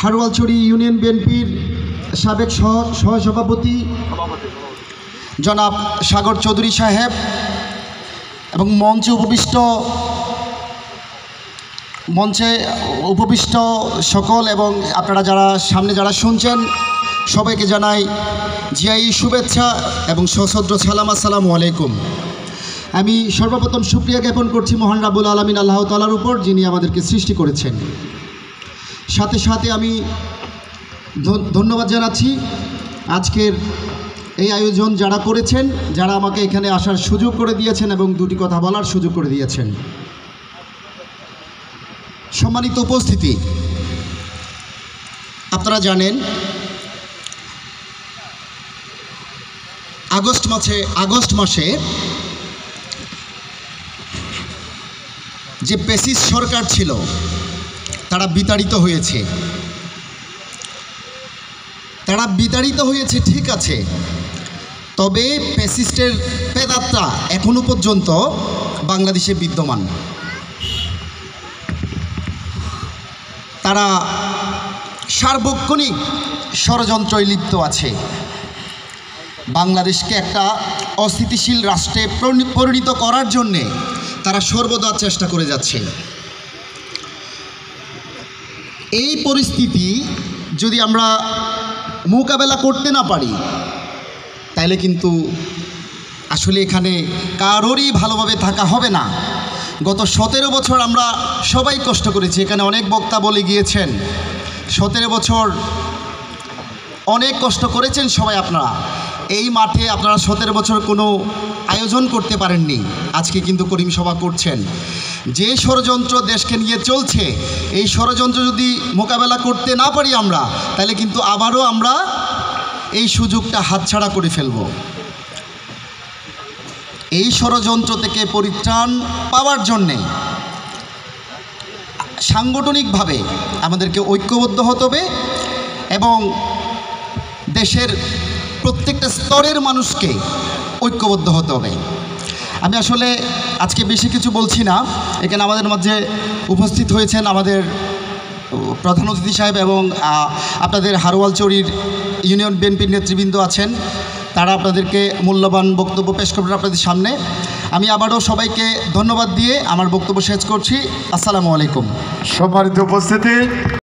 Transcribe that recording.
হারোয়ালছড়ি union বিএনপির সাবেক সহসভাপতি জনাব সাগর চৌধুরী সাহেব এবং মঞ্চে উপবিষ্ট সকল এবং আপনারা যারা সামনে যারা শুনছেন সবাইকে জানাই জিআই শুভেচ্ছা এবং সশ্রদ্ধ সালাম, আসসালামু আলাইকুম। আমি সর্বপ্রথম শুকরিয়া জ্ঞাপন করছি মহান রাব্বুল আলামিন আল্লাহ তাআলার উপর, যিনি আমাদেরকে সৃষ্টি করেছেন। সাথে সাথে আমি ধন্যবাদ জানাচ্ছি আজকের এই আয়োজন যারা করেছেন, যারা আমাকে এখানে আসার সুযোগ করে দিয়েছেন এবং দুটি কথা বলার সুযোগ করে দিয়েছেন। সম্মানিত উপস্থিতি, আপনারা জানেন আগস্ট মাসে যে পেসিস সরকার ছিল তারা বিতাড়িত হয়েছে ঠিক আছে, তবে পেসিস্টের প্রেতাত্মা এখনো পর্যন্ত বাংলাদেশে বিদ্যমান। তারা সার্বক্ষণিক ষড়যন্ত্রে লিপ্ত আছে। বাংলাদেশকে একটা অস্থিতিশীল রাষ্ট্রে পরিণত করার জন্যে তারা সর্বদা চেষ্টা করে যাচ্ছে। এই পরিস্থিতি যদি আমরা মোকাবেলা করতে না পারি তাহলে কিন্তু আসলে এখানে কারোরই ভালোভাবে থাকা হবে না। গত 17 বছর আমরা সবাই কষ্ট করেছি, এখানে অনেক বক্তা বলে গিয়েছেন 17 বছর অনেক কষ্ট করেছেন সবাই। আপনারা এই মাঠে আপনারা 17 বছর কোনো আয়োজন করতে পারেননি, আজকে কিন্তু করিম সভা করছেন। যে ষড়যন্ত্র দেশকে নিয়ে চলছে, এই ষড়যন্ত্র যদি মোকাবেলা করতে না পারি আমরা, তাহলে কিন্তু আবারও আমরা এই সুযোগটা হাতছাড়া করে ফেলব। এই ষড়যন্ত্র থেকে পরিত্রাণ পাওয়ার জন্যে সাংগঠনিকভাবে আমাদেরকে ঐক্যবদ্ধ হতে হবে এবং দেশের প্রত্যেকটা স্তরের মানুষকে ঐক্যবদ্ধ হতে হবে। আমি আসলে আজকে বেশি কিছু বলছি না। এখানে আমাদের মাঝে উপস্থিত হয়েছেন আমাদের প্রধান অতিথি সাহেব এবং আপনাদের হারোয়ালছড়ির ইউনিয়ন বিএনপির নেতৃবৃন্দ আছেন, তারা আপনাদেরকে মূল্যবান বক্তব্য পেশ করবেন আপনাদের সামনে। আমি আবারও সবাইকে ধন্যবাদ দিয়ে আমার বক্তব্য শেষ করছি। আসসালামু আলাইকুম। সম্মানিত উপস্থিতি,